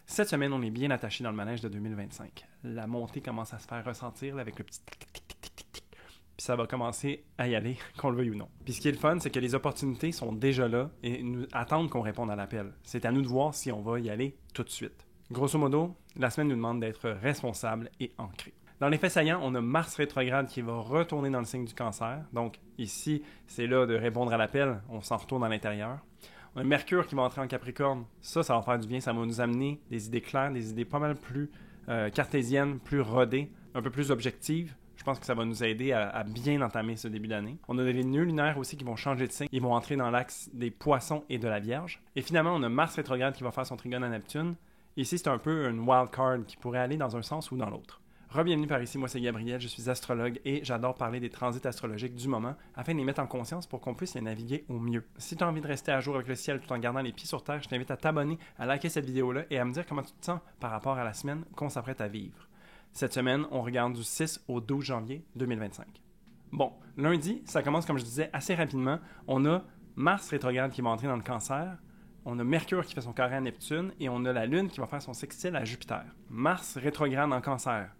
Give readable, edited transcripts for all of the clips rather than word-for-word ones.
Cette semaine, on est bien attaché dans le manège de 2025. La montée commence à se faire ressentir là, avec le petit tic-tic-tic-tic-tic. Puis ça va commencer à y aller, qu'on le veuille ou non. Puis ce qui est le fun, c'est que les opportunités sont déjà là et nous attendent qu'on réponde à l'appel. C'est à nous de voir si on va y aller tout de suite. Grosso modo, la semaine nous demande d'être responsable et ancré. Dans les faits saillants, on a Mars rétrograde qui va retourner dans le signe du Cancer. Donc ici, c'est là de répondre à l'appel, on s'en retourne à l'intérieur. On a Mercure qui va entrer en Capricorne. Ça va faire du bien, ça va nous amener des idées claires, des idées pas mal plus cartésiennes, plus rodées, un peu plus objectives. Je pense que ça va nous aider à bien entamer ce début d'année. On a les nœuds lunaires aussi qui vont changer de signe. Ils vont entrer dans l'axe des Poissons et de la Vierge. Et finalement, on a Mars rétrograde qui va faire son trigone à Neptune. Ici, c'est un peu une wild card qui pourrait aller dans un sens ou dans l'autre. Re-bienvenue par ici, moi c'est Gabriel, je suis astrologue et j'adore parler des transits astrologiques du moment afin de les mettre en conscience pour qu'on puisse les naviguer au mieux. Si tu as envie de rester à jour avec le ciel tout en gardant les pieds sur terre, je t'invite à t'abonner, à liker cette vidéo-là et à me dire comment tu te sens par rapport à la semaine qu'on s'apprête à vivre. Cette semaine, on regarde du 6 au 12 janvier 2025. Bon, lundi, ça commence comme je disais assez rapidement. On a Mars rétrograde qui va entrer dans le Cancer. On a Mercure qui fait son carré à Neptune et on a la Lune qui va faire son sextile à Jupiter. Mars rétrograde en Cancer.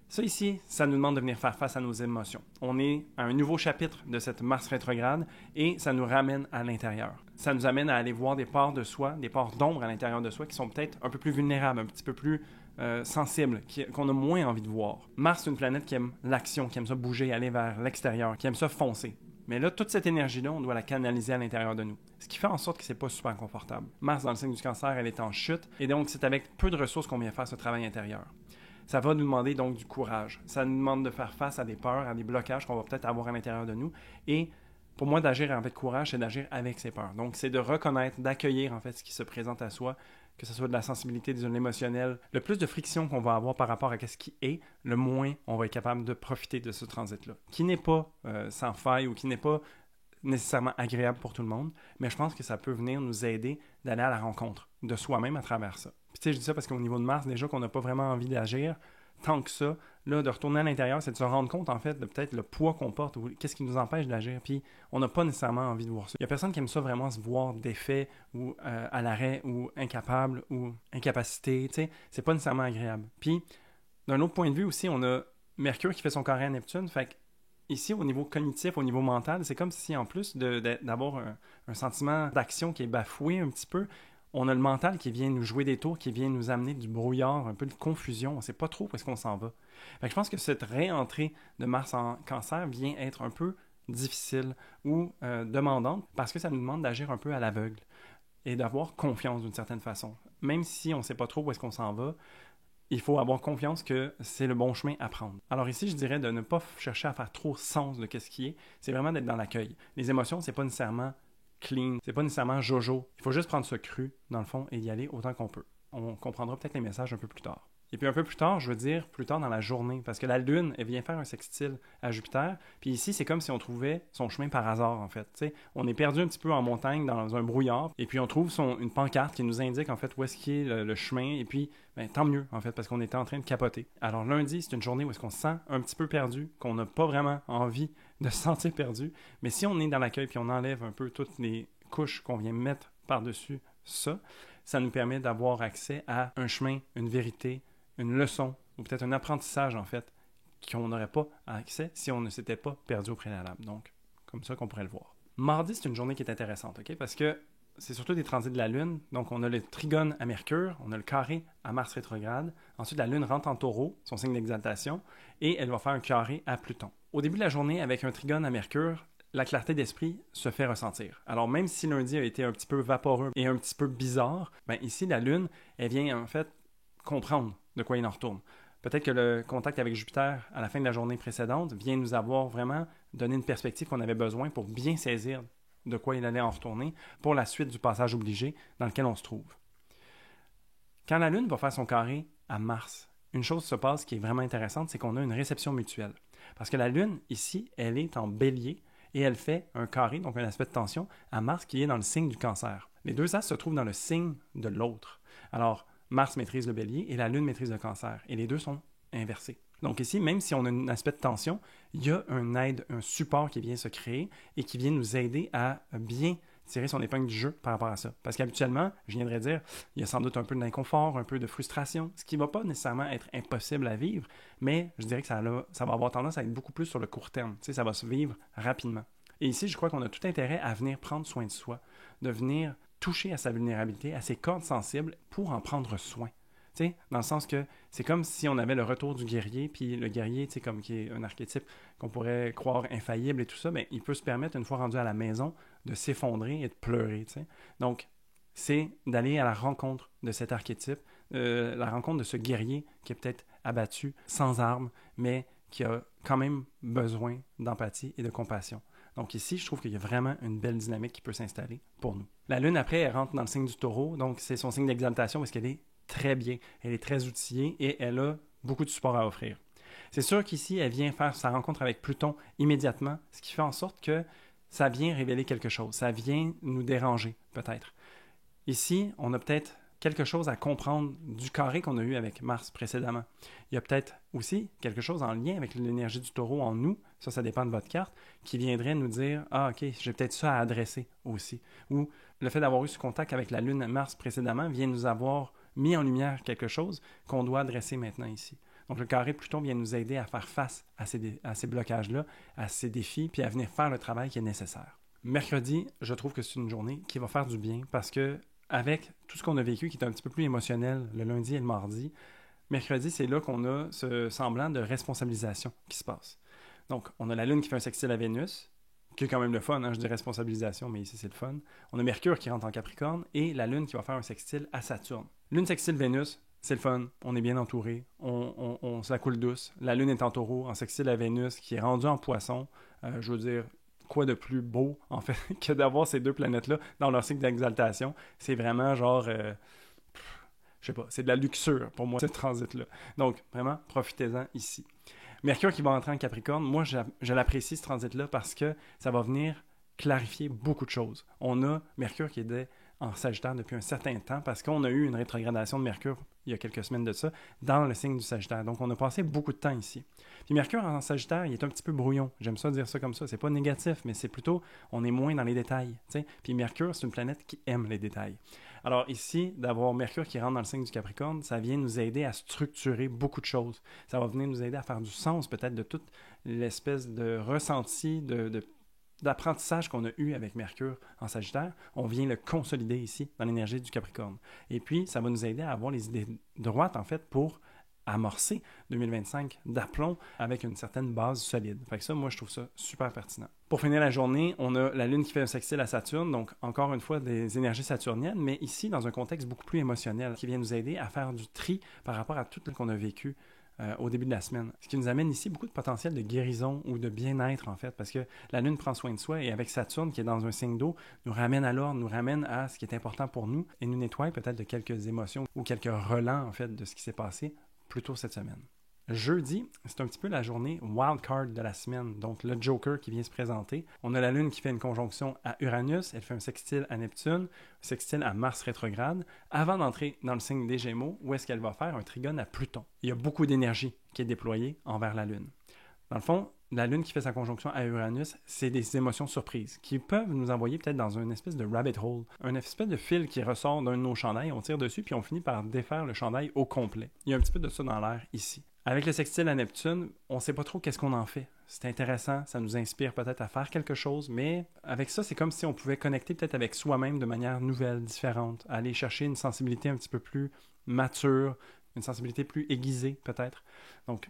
Ça ici, ça nous demande de venir faire face à nos émotions. On est à un nouveau chapitre de cette Mars rétrograde et ça nous ramène à l'intérieur. Ça nous amène à aller voir des parts de soi, des parts d'ombre à l'intérieur de soi qui sont peut-être un peu plus vulnérables, un petit peu plus sensibles, qu'on a moins envie de voir. Mars, c'est une planète qui aime l'action, qui aime ça bouger, aller vers l'extérieur, qui aime ça foncer. Mais là, toute cette énergie-là, on doit la canaliser à l'intérieur de nous. Ce qui fait en sorte que c'est pas super confortable. Mars, dans le signe du Cancer, elle est en chute et donc c'est avec peu de ressources qu'on vient faire ce travail intérieur. Ça va nous demander donc du courage. Ça nous demande de faire face à des peurs, à des blocages qu'on va peut-être avoir à l'intérieur de nous. Et pour moi, d'agir avec courage, c'est d'agir avec ses peurs. Donc, c'est de reconnaître, d'accueillir en fait ce qui se présente à soi, que ce soit de la sensibilité, de l'émotionnel. Le plus de friction qu'on va avoir par rapport à ce qui est, le moins on va être capable de profiter de ce transit-là. Qui n'est pas sans faille ou qui n'est pas nécessairement agréable pour tout le monde, mais je pense que ça peut venir nous aider d'aller à la rencontre de soi-même à travers ça. Puis tu sais, je dis ça parce qu'au niveau de Mars, déjà qu'on n'a pas vraiment envie d'agir tant que ça, là, de retourner à l'intérieur, c'est de se rendre compte, en fait, de peut-être le poids qu'on porte ou qu'est-ce qui nous empêche d'agir, puis on n'a pas nécessairement envie de voir ça. Il y a personne qui aime ça vraiment se voir défait ou à l'arrêt ou incapable ou incapacité, tu sais, c'est pas nécessairement agréable. Puis, d'un autre point de vue aussi, on a Mercure qui fait son carré à Neptune, fait que ici, au niveau cognitif, au niveau mental, c'est comme si, en plus d'avoir un sentiment d'action qui est bafoué un petit peu, on a le mental qui vient nous jouer des tours, qui vient nous amener du brouillard, un peu de confusion. On ne sait pas trop où est-ce qu'on s'en va. Fait que je pense que cette réentrée de Mars en Cancer vient être un peu difficile ou demandante parce que ça nous demande d'agir un peu à l'aveugle et d'avoir confiance d'une certaine façon. Même si on ne sait pas trop où est-ce qu'on s'en va, il faut avoir confiance que c'est le bon chemin à prendre. Alors ici, je dirais de ne pas chercher à faire trop sens de ce qui est. C'est vraiment d'être dans l'accueil. Les émotions, c'est pas nécessairement clean, c'est pas nécessairement jojo. Il faut juste prendre ce cru, dans le fond, et y aller autant qu'on peut. On comprendra peut-être les messages un peu plus tard. Et puis un peu plus tard, je veux dire plus tard dans la journée, parce que la Lune, elle vient faire un sextile à Jupiter, puis ici, c'est comme si on trouvait son chemin par hasard, en fait. T'sais, on est perdu un petit peu en montagne, dans un brouillard, et puis on trouve une pancarte qui nous indique, en fait, où est-ce qu'il est le chemin, et puis, tant mieux, en fait, parce qu'on était en train de capoter. Alors lundi, c'est une journée où est-ce qu'on se sent un petit peu perdu, qu'on n'a pas vraiment envie de se sentir perdu, mais si on est dans l'accueil, puis on enlève un peu toutes les couches qu'on vient mettre par-dessus ça nous permet d'avoir accès à un chemin, une vérité, une leçon, ou peut-être un apprentissage, en fait, qu'on n'aurait pas accès si on ne s'était pas perdu au préalable. Donc, comme ça qu'on pourrait le voir. Mardi, c'est une journée qui est intéressante, OK? Parce que c'est surtout des transits de la Lune. Donc, on a le trigone à Mercure, on a le carré à Mars rétrograde. Ensuite, la Lune rentre en Taureau, son signe d'exaltation, et elle va faire un carré à Pluton. Au début de la journée, avec un trigone à Mercure, la clarté d'esprit se fait ressentir. Alors, même si lundi a été un petit peu vaporeux et un petit peu bizarre, ici, la Lune, elle vient en fait comprendre de quoi il en retourne. Peut-être que le contact avec Jupiter à la fin de la journée précédente vient nous avoir vraiment donné une perspective qu'on avait besoin pour bien saisir de quoi il allait en retourner pour la suite du passage obligé dans lequel on se trouve. Quand la Lune va faire son carré à Mars, une chose se passe qui est vraiment intéressante, c'est qu'on a une réception mutuelle. Parce que la Lune, ici, elle est en bélier, et elle fait un carré, donc un aspect de tension, à Mars qui est dans le signe du Cancer. Les deux astres se trouvent dans le signe de l'autre. Alors, Mars maîtrise le Bélier et la Lune maîtrise le Cancer. Et les deux sont inversés. Donc ici, même si on a un aspect de tension, il y a un aide, un support qui vient se créer et qui vient nous aider à bien tirer son épingle du jeu par rapport à ça. Parce qu'habituellement, je viendrais dire, il y a sans doute un peu d'inconfort, un peu de frustration, ce qui ne va pas nécessairement être impossible à vivre, mais je dirais que ça va avoir tendance à être beaucoup plus sur le court terme. Tu sais, ça va se vivre rapidement. Et ici, je crois qu'on a tout intérêt à venir prendre soin de soi, de venir toucher à sa vulnérabilité, à ses cordes sensibles pour en prendre soin. Tu sais, dans le sens que c'est comme si on avait le retour du guerrier, puis le guerrier, tu sais, comme qui est un archétype qu'on pourrait croire infaillible et tout ça, mais il peut se permettre, une fois rendu à la maison, de s'effondrer et de pleurer, tu sais. Donc, c'est d'aller à la rencontre de cet archétype, la rencontre de ce guerrier qui est peut-être abattu, sans armes, mais qui a quand même besoin d'empathie et de compassion. Donc ici, je trouve qu'il y a vraiment une belle dynamique qui peut s'installer pour nous. La Lune, après, elle rentre dans le signe du Taureau, donc c'est son signe d'exaltation parce qu'elle est très bien, elle est très outillée et elle a beaucoup de support à offrir. C'est sûr qu'ici, elle vient faire sa rencontre avec Pluton immédiatement, ce qui fait en sorte que ça vient révéler quelque chose, ça vient nous déranger peut-être. Ici, on a peut-être quelque chose à comprendre du carré qu'on a eu avec Mars précédemment. Il y a peut-être aussi quelque chose en lien avec l'énergie du Taureau en nous, ça dépend de votre carte, qui viendrait nous dire « Ah, ok, j'ai peut-être ça à adresser aussi. » Ou le fait d'avoir eu ce contact avec la Lune Mars précédemment vient nous avoir mis en lumière quelque chose qu'on doit adresser maintenant ici. Donc le carré de Pluton vient nous aider à faire face à ces blocages-là, à ces défis, puis à venir faire le travail qui est nécessaire. Mercredi, je trouve que c'est une journée qui va faire du bien parce que avec tout ce qu'on a vécu, qui est un petit peu plus émotionnel le lundi et le mardi, mercredi, c'est là qu'on a ce semblant de responsabilisation qui se passe. Donc, on a la Lune qui fait un sextile à Vénus, qui est quand même le fun, je dis responsabilisation, mais ici c'est le fun. On a Mercure qui rentre en Capricorne et la Lune qui va faire un sextile à Saturne. Lune sextile Vénus, c'est le fun, on est bien entouré, ça coule douce. La Lune est en Taureau, en sextile à Vénus, qui est rendue en Poisson. Je veux dire, quoi de plus beau, en fait, que d'avoir ces deux planètes-là dans leur cycle d'exaltation. C'est vraiment genre, je sais pas, c'est de la luxure pour moi, ce transit-là. Donc, vraiment, profitez-en ici. Mercure qui va entrer en Capricorne, moi, je l'apprécie, ce transit-là, parce que ça va venir clarifier beaucoup de choses. On a Mercure qui était en Sagittaire depuis un certain temps, parce qu'on a eu une rétrogradation de Mercure, il y a quelques semaines de ça, dans le signe du Sagittaire. Donc, on a passé beaucoup de temps ici. Puis Mercure en Sagittaire, il est un petit peu brouillon. J'aime ça dire ça comme ça. C'est pas négatif, mais c'est plutôt, on est moins dans les détails. T'sais? Puis Mercure, c'est une planète qui aime les détails. Alors ici, d'avoir Mercure qui rentre dans le signe du Capricorne, ça vient nous aider à structurer beaucoup de choses. Ça va venir nous aider à faire du sens peut-être de toute l'espèce de ressenti, d'apprentissage qu'on a eu avec Mercure en Sagittaire. On vient le consolider ici dans l'énergie du Capricorne. Et puis, ça va nous aider à avoir les idées droites en fait pour amorcer 2025 d'aplomb avec une certaine base solide. Fait que ça, moi, je trouve ça super pertinent. Pour finir la journée, on a la Lune qui fait un sextile à Saturne, donc encore une fois des énergies saturniennes, mais ici dans un contexte beaucoup plus émotionnel, qui vient nous aider à faire du tri par rapport à tout ce qu'on a vécu au début de la semaine. Ce qui nous amène ici beaucoup de potentiel de guérison ou de bien-être en fait, parce que la Lune prend soin de soi et avec Saturne qui est dans un signe d'eau, nous ramène à l'ordre, nous ramène à ce qui est important pour nous et nous nettoie peut-être de quelques émotions ou quelques relents en fait de ce qui s'est passé plus tôt cette semaine. Jeudi, c'est un petit peu la journée wildcard de la semaine, donc le Joker qui vient se présenter. On a la Lune qui fait une conjonction à Uranus, elle fait un sextile à Neptune, un sextile à Mars rétrograde, avant d'entrer dans le signe des Gémeaux, où est-ce qu'elle va faire un trigone à Pluton. Il y a beaucoup d'énergie qui est déployée envers la Lune. Dans le fond, la Lune qui fait sa conjonction à Uranus, c'est des émotions surprises qui peuvent nous envoyer peut-être dans une espèce de rabbit hole, une espèce de fil qui ressort d'un de nos chandails, on tire dessus puis on finit par défaire le chandail au complet. Il y a un petit peu de ça dans l'air ici. Avec le sextile à Neptune, on ne sait pas trop qu'est-ce qu'on en fait. C'est intéressant, ça nous inspire peut-être à faire quelque chose, mais avec ça, c'est comme si on pouvait connecter peut-être avec soi-même de manière nouvelle, différente, aller chercher une sensibilité un petit peu plus mature, une sensibilité plus aiguisée peut-être. Donc,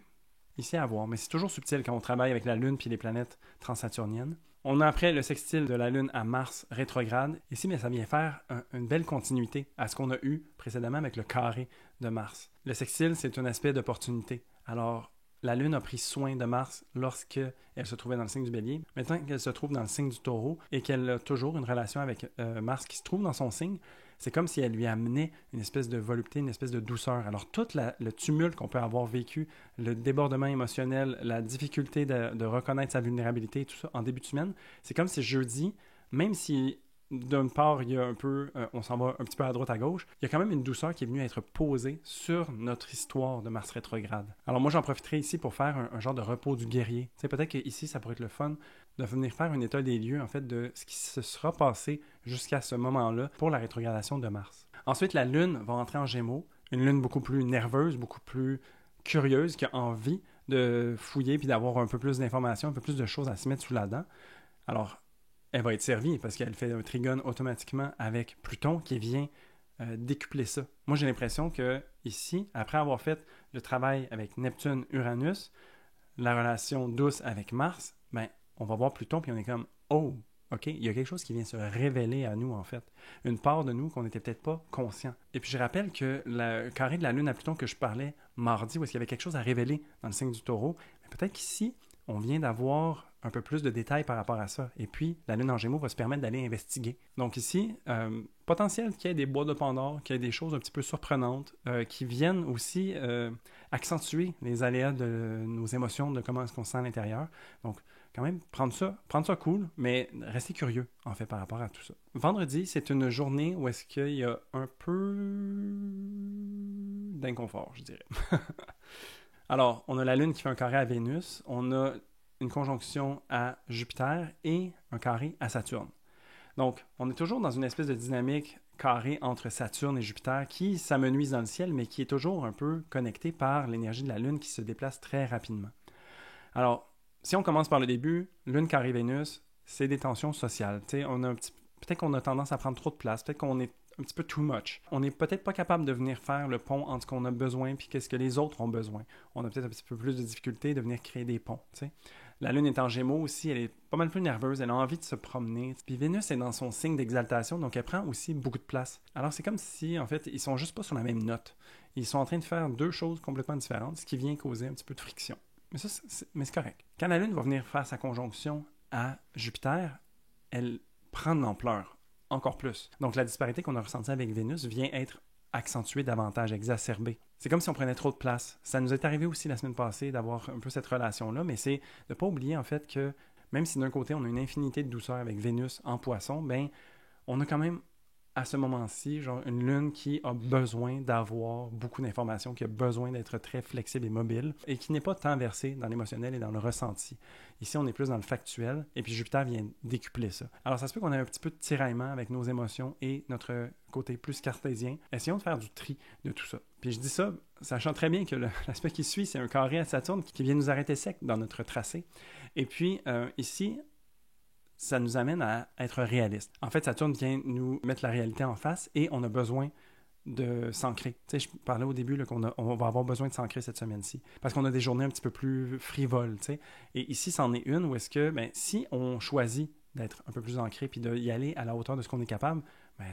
ici à voir, mais c'est toujours subtil quand on travaille avec la Lune puis les planètes transsaturniennes. On a après le sextile de la Lune à Mars rétrograde. Ici, mais ça vient faire une belle continuité à ce qu'on a eu précédemment avec le carré de Mars. Le sextile, c'est un aspect d'opportunité. Alors, la Lune a pris soin de Mars lorsqu'elle se trouvait dans le signe du Bélier. Maintenant qu'elle se trouve dans le signe du Taureau et qu'elle a toujours une relation avec Mars qui se trouve dans son signe, c'est comme si elle lui amenait une espèce de volupté, une espèce de douceur. Alors, tout le tumulte qu'on peut avoir vécu, le débordement émotionnel, la difficulté de reconnaître sa vulnérabilité, tout ça en début de semaine, c'est comme si jeudi, même si d'une part, il y a un peu, on s'en va un petit peu à droite, à gauche, il y a quand même une douceur qui est venue être posée sur notre histoire de Mars rétrograde. Alors moi, j'en profiterai ici pour faire un genre de repos du guerrier. Tu sais, peut-être qu'ici, ça pourrait être le fun de venir faire un état des lieux, en fait, de ce qui se sera passé jusqu'à ce moment-là pour la rétrogradation de Mars. Ensuite, la Lune va entrer en Gémeaux, une Lune beaucoup plus nerveuse, beaucoup plus curieuse, qui a envie de fouiller puis d'avoir un peu plus d'informations, un peu plus de choses à se mettre sous la dent. Alors, elle va être servie parce qu'elle fait un trigone automatiquement avec Pluton qui vient décupler ça. Moi, j'ai l'impression que ici, après avoir fait le travail avec Neptune-Uranus, la relation douce avec Mars, ben, on va voir Pluton puis on est comme « Oh, OK, il y a quelque chose qui vient se révéler à nous, en fait. Une part de nous qu'on n'était peut-être pas conscient. » Et puis, je rappelle que le carré de la Lune à Pluton que je parlais mardi, où est-ce qu'il y avait quelque chose à révéler dans le signe du Taureau, peut-être qu'ici, on vient d'avoir un peu plus de détails par rapport à ça. Et puis, la Lune en Gémeaux va se permettre d'aller investiguer. Donc ici, potentiel qu'il y ait des bois de Pandore, qu'il y ait des choses un petit peu surprenantes, qui viennent aussi accentuer les aléas de nos émotions, de comment est-ce qu'on se sent à l'intérieur. Donc, quand même, prendre ça cool, mais rester curieux, en fait, par rapport à tout ça. Vendredi, c'est une journée où est-ce qu'il y a un peu d'inconfort, je dirais. Alors, on a la Lune qui fait un carré à Vénus, on a une conjonction à Jupiter et un carré à Saturne. Donc, on est toujours dans une espèce de dynamique carré entre Saturne et Jupiter qui s'amenuise dans le ciel, mais qui est toujours un peu connecté par l'énergie de la Lune qui se déplace très rapidement. Alors, si on commence par le début, Lune carré Vénus, c'est des tensions sociales. Peut-être qu'on a tendance à prendre trop de place, peut-être qu'on est un petit peu too much. On n'est peut-être pas capable de venir faire le pont entre ce qu'on a besoin et qu'est-ce que les autres ont besoin. On a peut-être un petit peu plus de difficulté de venir créer des ponts. T'sais. La Lune est en Gémeaux aussi, elle est pas mal plus nerveuse, elle a envie de se promener. Puis Vénus est dans son signe d'exaltation, donc elle prend aussi beaucoup de place. Alors c'est comme si, en fait, ils sont juste pas sur la même note. Ils sont en train de faire deux choses complètement différentes, ce qui vient causer un petit peu de friction. Mais ça, c'est correct. Quand la Lune va venir faire sa conjonction à Jupiter, elle prend de l'ampleur. Encore plus. Donc, la disparité qu'on a ressentie avec Vénus vient être accentuée davantage, exacerbée. C'est comme si on prenait trop de place. Ça nous est arrivé aussi la semaine passée d'avoir un peu cette relation-là, mais c'est de ne pas oublier en fait que même si d'un côté on a une infinité de douceur avec Vénus en Poisson, ben on a quand même à ce moment-ci genre une Lune qui a besoin d'avoir beaucoup d'informations, qui a besoin d'être très flexible et mobile et qui n'est pas tant versée dans l'émotionnel et dans le ressenti. Ici, on est plus dans le factuel et puis Jupiter vient décupler ça. Alors, ça se peut qu'on ait un petit peu de tiraillement avec nos émotions et notre côté plus cartésien. Essayons de faire du tri de tout ça. Puis je dis ça, sachant très bien que l'aspect qui suit, c'est un carré à Saturne qui vient nous arrêter sec dans notre tracé. Et puis, ici, ça nous amène à être réaliste. En fait, Saturne vient nous mettre la réalité en face et on a besoin de s'ancrer. Tu sais, je parlais au début on va avoir besoin de s'ancrer cette semaine-ci parce qu'on a des journées un petit peu plus frivoles, tu sais. Et ici, c'en est une où est-ce que, si on choisit d'être un peu plus ancré puis d'y aller à la hauteur de ce qu'on est capable,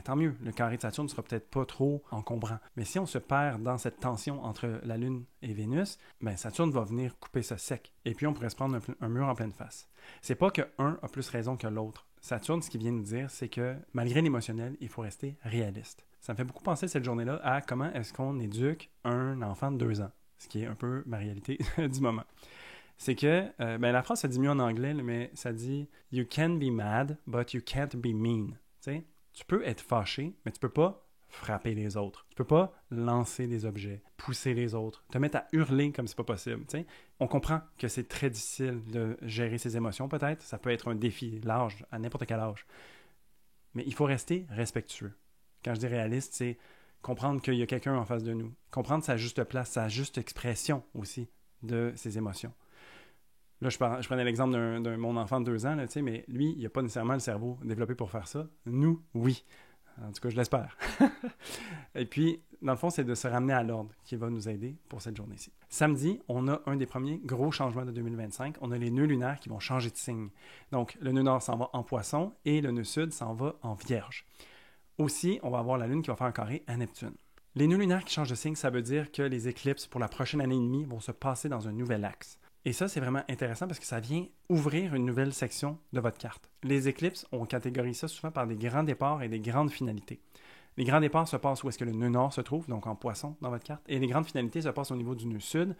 tant mieux. Le carré de Saturne ne sera peut-être pas trop encombrant. Mais si on se perd dans cette tension entre la Lune et Vénus, Saturne va venir couper ça sec. Et puis, on pourrait se prendre un mur en pleine face. C'est pas que un a plus raison que l'autre. Saturne, ce qu'il vient nous dire, c'est que malgré l'émotionnel, il faut rester réaliste. Ça me fait beaucoup penser cette journée-là à comment est-ce qu'on éduque un enfant de 2 ans, ce qui est un peu ma réalité du moment. C'est que, la phrase se dit mieux en anglais, mais ça dit « You can be mad, but you can't be mean ». T'sais? Tu peux être fâché, mais tu peux pas frapper les autres. Tu peux pas lancer des objets, pousser les autres, te mettre à hurler comme c'est pas possible. T'sais? On comprend que c'est très difficile de gérer ses émotions peut-être. Ça peut être un défi large, à n'importe quel âge. Mais il faut rester respectueux. Quand je dis réaliste, c'est comprendre qu'il y a quelqu'un en face de nous. Comprendre sa juste place, sa juste expression aussi de ses émotions. Là, je prenais l'exemple d'un mon enfant de 2 ans, là, mais lui, il n'a pas nécessairement le cerveau développé pour faire ça. Nous, oui. En tout cas, je l'espère. Et puis, dans le fond, c'est de se ramener à l'ordre qui va nous aider pour cette journée-ci. Samedi, on a un des premiers gros changements de 2025. On a les nœuds lunaires qui vont changer de signe. Donc, le nœud nord s'en va en Poisson et le nœud sud s'en va en Vierge. Aussi, on va avoir la Lune qui va faire un carré à Neptune. Les nœuds lunaires qui changent de signe, ça veut dire que les éclipses pour la prochaine année et demie vont se passer dans un nouvel axe. Et ça, c'est vraiment intéressant parce que ça vient ouvrir une nouvelle section de votre carte. Les éclipses, on catégorise ça souvent par des grands départs et des grandes finalités. Les grands départs se passent où est-ce que le nœud nord se trouve, donc en Poisson dans votre carte, et les grandes finalités se passent au niveau du nœud sud,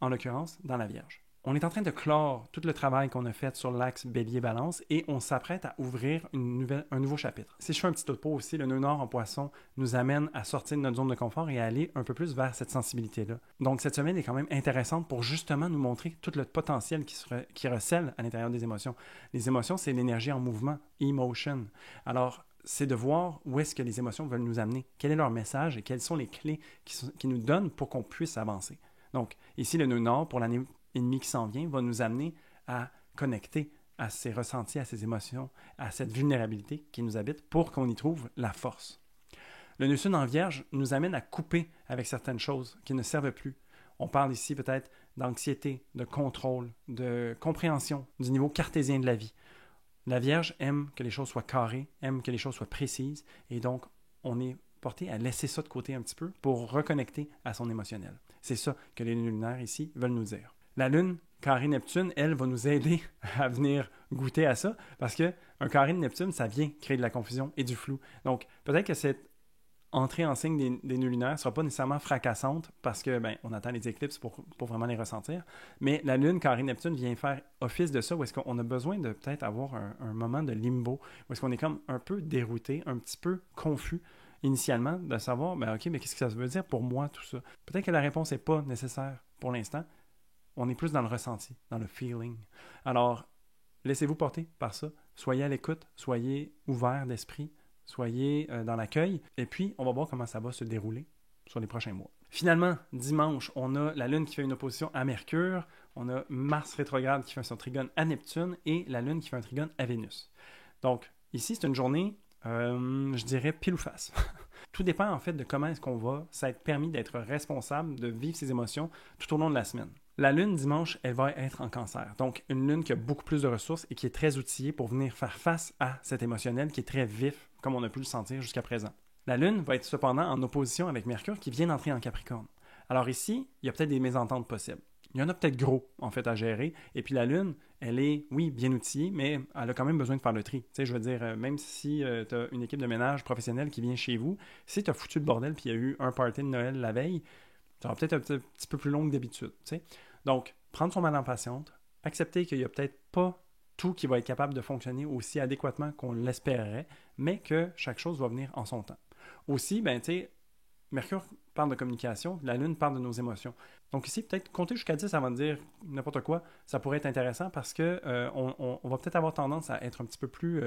en l'occurrence dans la Vierge. On est en train de clore tout le travail qu'on a fait sur l'axe Bélier-Balance et on s'apprête à ouvrir un nouveau chapitre. Si je fais un petit topo aussi, le nœud nord en Poisson nous amène à sortir de notre zone de confort et à aller un peu plus vers cette sensibilité-là. Donc cette semaine est quand même intéressante pour justement nous montrer tout le potentiel qui recèle à l'intérieur des émotions. Les émotions, c'est l'énergie en mouvement, emotion. Alors, c'est de voir où est-ce que les émotions veulent nous amener, quel est leur message et quelles sont les clés qui nous donnent pour qu'on puisse avancer. Donc, ici, le nœud nord, pour l'année et demi qui s'en vient, va nous amener à connecter à ces ressentis, à ces émotions, à cette vulnérabilité qui nous habite pour qu'on y trouve la force. Le nœud sud en Vierge nous amène à couper avec certaines choses qui ne servent plus. On parle ici peut-être d'anxiété, de contrôle, de compréhension du niveau cartésien de la vie. La Vierge aime que les choses soient carrées, aime que les choses soient précises, et donc on est porté à laisser ça de côté un petit peu pour reconnecter à son émotionnel. C'est ça que les lunaires ici veulent nous dire. La Lune, carré Neptune, elle, va nous aider à venir goûter à ça, parce qu'un carré de Neptune, ça vient créer de la confusion et du flou. Donc, peut-être que cette entrée en signe des nœuds lunaires ne sera pas nécessairement fracassante, parce que on attend les éclipses pour vraiment les ressentir, mais la Lune, carré Neptune, vient faire office de ça, où est-ce qu'on a besoin de peut-être avoir un moment de limbo, où est-ce qu'on est comme un peu dérouté, un petit peu confus, initialement, de savoir, OK, mais qu'est-ce que ça veut dire pour moi, tout ça? Peut-être que la réponse n'est pas nécessaire pour l'instant. On est plus dans le ressenti, dans le feeling. Alors, laissez-vous porter par ça. Soyez à l'écoute, soyez ouvert d'esprit, soyez dans l'accueil. Et puis, on va voir comment ça va se dérouler sur les prochains mois. Finalement, dimanche, on a la Lune qui fait une opposition à Mercure, on a Mars rétrograde qui fait son trigone à Neptune et la Lune qui fait un trigone à Vénus. Donc, ici, c'est une journée, je dirais, pile ou face. Tout dépend en fait de comment est-ce qu'on va s'être permis d'être responsable, de vivre ses émotions tout au long de la semaine. La Lune, dimanche, elle va être en Cancer. Donc, une Lune qui a beaucoup plus de ressources et qui est très outillée pour venir faire face à cet émotionnel qui est très vif, comme on a pu le sentir jusqu'à présent. La Lune va être cependant en opposition avec Mercure qui vient d'entrer en Capricorne. Alors ici, il y a peut-être des mésententes possibles. Il y en a peut-être gros, en fait, à gérer. Et puis la Lune, elle est, oui, bien outillée, mais elle a quand même besoin de faire le tri. Tu sais, je veux dire, même si tu as une équipe de ménage professionnelle qui vient chez vous, si tu as foutu le bordel puis il y a eu un party de Noël la veille, ça va peut-être un petit peu plus long que d'habitude. Tu sais. Donc, prendre son mal en patiente, accepter qu'il n'y a peut-être pas tout qui va être capable de fonctionner aussi adéquatement qu'on l'espérait, mais que chaque chose va venir en son temps. Aussi, tu sais, Mercure parle de communication, la Lune parle de nos émotions. Donc ici, peut-être compter jusqu'à 10 avant de dire n'importe quoi, ça pourrait être intéressant parce que on va peut-être avoir tendance à être un petit peu plus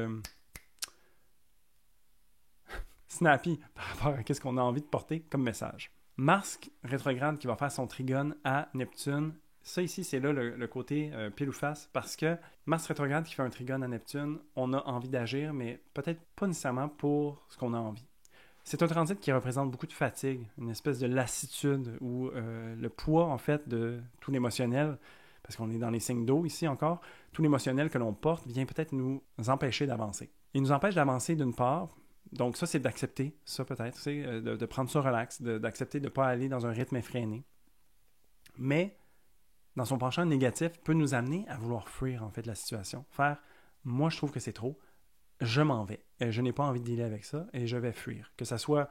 snappy par rapport à ce qu'on a envie de porter comme message. Mars rétrograde qui va faire son trigone à Neptune. Ça ici, c'est là le côté pile ou face parce que Mars rétrograde qui fait un trigone à Neptune, on a envie d'agir, mais peut-être pas nécessairement pour ce qu'on a envie. C'est un transit qui représente beaucoup de fatigue, une espèce de lassitude où le poids, en fait, de tout l'émotionnel, parce qu'on est dans les signes d'eau ici encore, tout l'émotionnel que l'on porte vient peut-être nous empêcher d'avancer. Il nous empêche d'avancer d'une part, donc ça, c'est d'accepter ça peut-être, c'est de prendre ça relax, d'accepter de ne pas aller dans un rythme effréné. Mais, dans son penchant négatif, peut nous amener à vouloir fuir, en fait, la situation. Faire, moi, je trouve que c'est trop. Je m'en vais. Je n'ai pas envie de dealer avec ça et je vais fuir. Que ce soit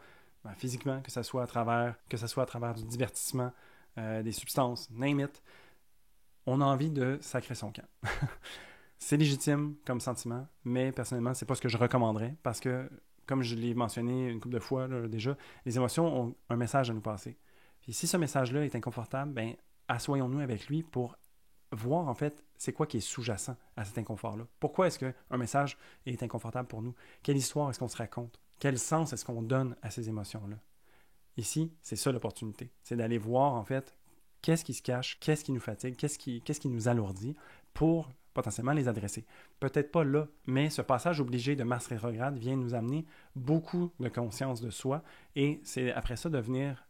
physiquement, que ce soit à travers du divertissement, des substances, name it. On a envie de sacrer son camp. C'est légitime comme sentiment, mais personnellement, c'est pas ce que je recommanderais parce que, comme je l'ai mentionné une couple de fois là, déjà, les émotions ont un message à nous passer. Puis si ce message-là est inconfortable, assoyons-nous avec lui pour voir en fait c'est quoi qui est sous-jacent à cet inconfort-là. Pourquoi est-ce qu'un message est inconfortable pour nous? Quelle histoire est-ce qu'on se raconte? Quel sens est-ce qu'on donne à ces émotions-là? Ici, c'est ça l'opportunité. C'est d'aller voir en fait qu'est-ce qui se cache, qu'est-ce qui nous fatigue, qu'est-ce qui nous alourdit pour potentiellement les adresser. Peut-être pas là, mais ce passage obligé de Mars rétrograde vient nous amener beaucoup de conscience de soi et c'est après ça de venir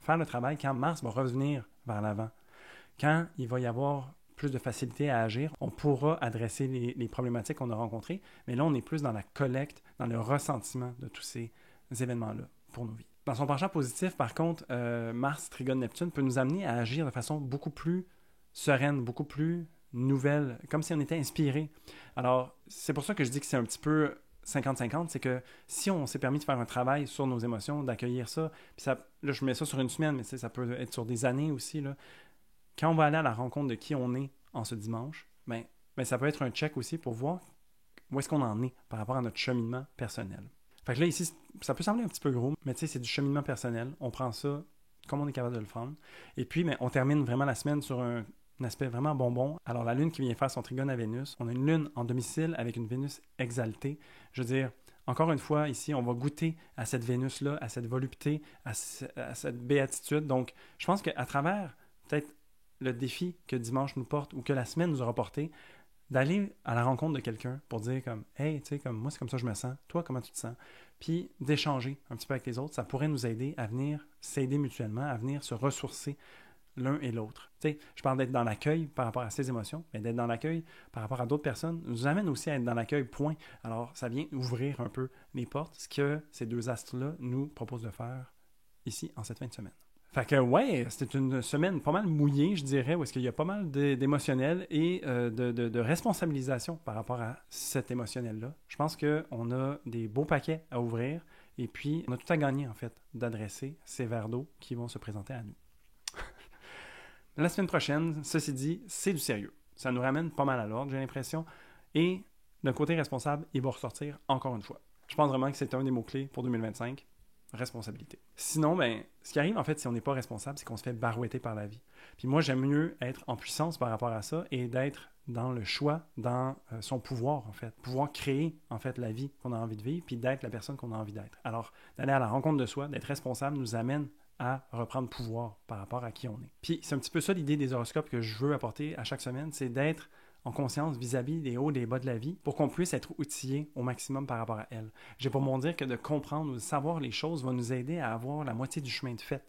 faire le travail quand Mars va revenir vers l'avant. Quand il va y avoir plus de facilité à agir, on pourra adresser les problématiques qu'on a rencontrées, mais là, on est plus dans la collecte, dans le ressentiment de tous ces événements-là pour nos vies. Dans son penchant positif, par contre, Mars, Trigone, Neptune peut nous amener à agir de façon beaucoup plus sereine, beaucoup plus nouvelle, comme si on était inspiré. Alors, c'est pour ça que je dis que c'est un petit peu 50-50, c'est que si on s'est permis de faire un travail sur nos émotions, d'accueillir ça, puis ça, là, je mets ça sur une semaine, mais ça peut être sur des années aussi, là, quand on va aller à la rencontre de qui on est en ce dimanche, ben, ça peut être un check aussi pour voir où est-ce qu'on en est par rapport à notre cheminement personnel. Fait que là, ici, ça peut sembler un petit peu gros, mais tu sais, c'est du cheminement personnel. On prend ça comme on est capable de le prendre. Et puis, ben, on termine vraiment la semaine sur un aspect vraiment bonbon. Alors, la Lune qui vient faire son trigone à Vénus, on a une Lune en domicile avec une Vénus exaltée. Je veux dire, encore une fois, ici, on va goûter à cette Vénus-là, à cette volupté, à cette béatitude. Donc, je pense qu'à travers peut-être le défi que dimanche nous porte ou que la semaine nous aura porté, d'aller à la rencontre de quelqu'un pour dire comme « Hey, tu sais, comme moi, c'est comme ça que je me sens. Toi, comment tu te sens? » Puis d'échanger un petit peu avec les autres, ça pourrait nous aider à venir s'aider mutuellement, à venir se ressourcer l'un et l'autre. Tu sais, je parle d'être dans l'accueil par rapport à ses émotions, mais d'être dans l'accueil par rapport à d'autres personnes nous amène aussi à être dans l'accueil, point. Alors, ça vient ouvrir un peu les portes, ce que ces deux astres-là nous proposent de faire ici en cette fin de semaine. Fait que ouais, c'était une semaine pas mal mouillée, je dirais, où est-ce qu'il y a pas mal d'émotionnel et de responsabilisation par rapport à cet émotionnel-là. Je pense qu'on a des beaux paquets à ouvrir et puis on a tout à gagner, en fait, d'adresser ces verres d'eau qui vont se présenter à nous. La semaine prochaine, ceci dit, c'est du sérieux. Ça nous ramène pas mal à l'ordre, j'ai l'impression. Et le côté responsable, il va ressortir encore une fois. Je pense vraiment que c'est un des mots-clés pour 2025. Responsabilité. Sinon, ben, ce qui arrive en fait si on n'est pas responsable, c'est qu'on se fait barouetter par la vie. Puis moi, j'aime mieux être en puissance par rapport à ça et d'être dans le choix, dans son pouvoir en fait. Pouvoir créer en fait la vie qu'on a envie de vivre puis d'être la personne qu'on a envie d'être. Alors, d'aller à la rencontre de soi, d'être responsable nous amène à reprendre pouvoir par rapport à qui on est. Puis c'est un petit peu ça l'idée des horoscopes que je veux apporter à chaque semaine, c'est d'être en conscience vis-à-vis des hauts et des bas de la vie pour qu'on puisse être outillé au maximum par rapport à elle. J'ai pour mon dire que de comprendre ou de savoir les choses va nous aider à avoir la moitié du chemin de fait,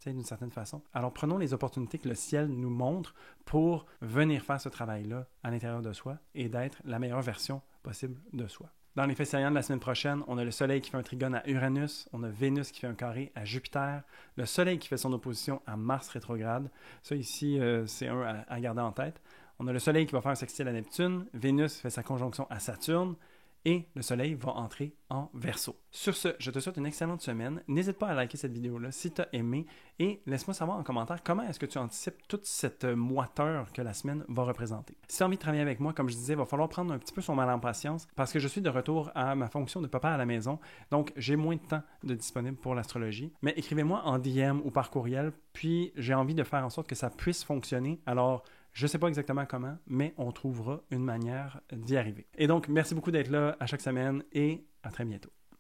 d'une certaine façon. Alors prenons les opportunités que le ciel nous montre pour venir faire ce travail-là à l'intérieur de soi et d'être la meilleure version possible de soi. Dans l'effet saillant de la semaine prochaine, on a le Soleil qui fait un trigone à Uranus, on a Vénus qui fait un carré à Jupiter, le Soleil qui fait son opposition à Mars rétrograde. Ça ici, c'est un à garder en tête. On a le Soleil qui va faire un sextile à Neptune, Vénus fait sa conjonction à Saturne, et le Soleil va entrer en Verseau. Sur ce, je te souhaite une excellente semaine. N'hésite pas à liker cette vidéo-là si tu as aimé et laisse-moi savoir en commentaire comment est-ce que tu anticipes toute cette moiteur que la semaine va représenter. Si tu as envie de travailler avec moi, comme je disais, il va falloir prendre un petit peu son mal en patience parce que je suis de retour à ma fonction de papa à la maison, donc j'ai moins de temps de disponible pour l'astrologie. Mais écrivez-moi en DM ou par courriel, puis j'ai envie de faire en sorte que ça puisse fonctionner. Alors, je ne sais pas exactement comment, mais on trouvera une manière d'y arriver. Et donc, merci beaucoup d'être là à chaque semaine et à très bientôt.